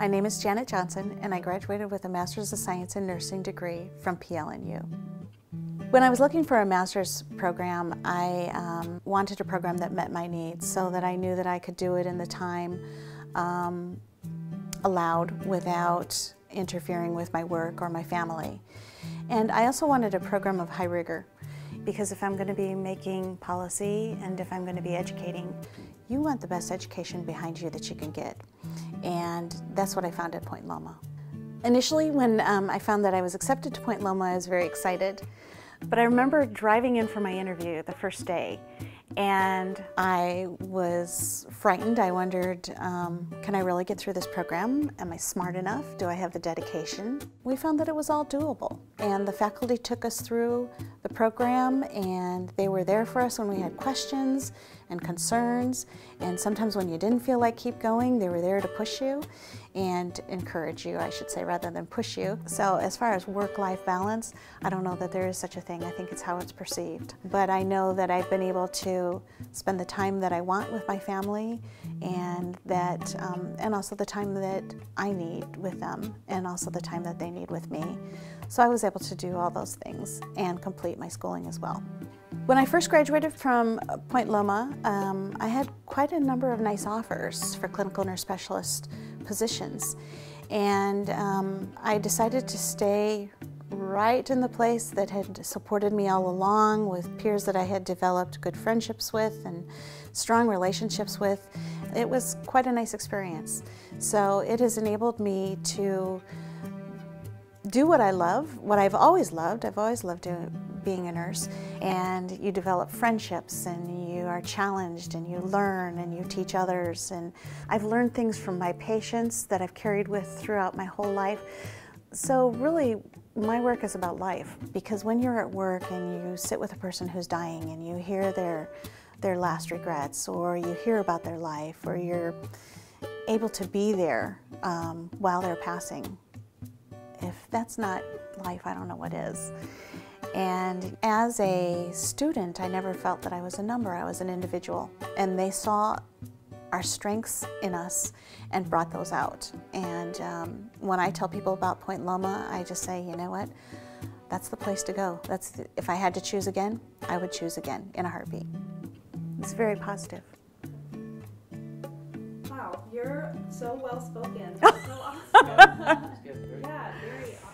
My name is Janet Johnson, and I graduated with a Master's of Science in Nursing degree from PLNU. When I was looking for a master's program, I wanted a program that met my needs so that I knew that I could do it in the time allowed without interfering with my work or my family. And I also wanted a program of high rigor, because if I'm going to be making policy and if I'm going to be educating, you want the best education behind you that you can get. And that's what I found at Point Loma. Initially, when I found that I was accepted to Point Loma, I was very excited. But I remember driving in for my interview the first day, and I was frightened. I wondered, can I really get through this program? Am I smart enough? Do I have the dedication? We found that it was all doable, and the faculty took us through the program, and they were there for us when we had questions and concerns, and sometimes when you didn't feel like keep going, they were there to push you and encourage you, I should say, rather than push you. So as far as work-life balance, I don't know that there is such a thing. I think it's how it's perceived. But I know that I've been able to spend the time that I want with my family, and that, and also the time that I need with them, and also the time that they need with me. So I was able to do all those things and complete my schooling as well. When I first graduated from Point Loma, I had quite a number of nice offers for clinical nurse specialist positions, and I decided to stay right in the place that had supported me all along, with peers that I had developed good friendships with and strong relationships with. It was quite a nice experience. So it has enabled me to do what I love, what I've always loved. I've always loved being a nurse, and you develop friendships, and you are challenged, and you learn, and you teach others. And I've learned things from my patients that I've carried with throughout my whole life. So really, my work is about life, because when you're at work and you sit with a person who's dying and you hear their last regrets, or you hear about their life, or you're able to be there while they're passing, if that's not life, I don't know what is. And as a student, I never felt that I was a number. I was an individual, and they saw our strengths in us and brought those out. And when I tell people about Point Loma, I just say, you know what, that's the place to go. If I had to choose again, I would choose again in a heartbeat. It's very positive. Wow, you're so well spoken. So awesome. Yeah, very awesome.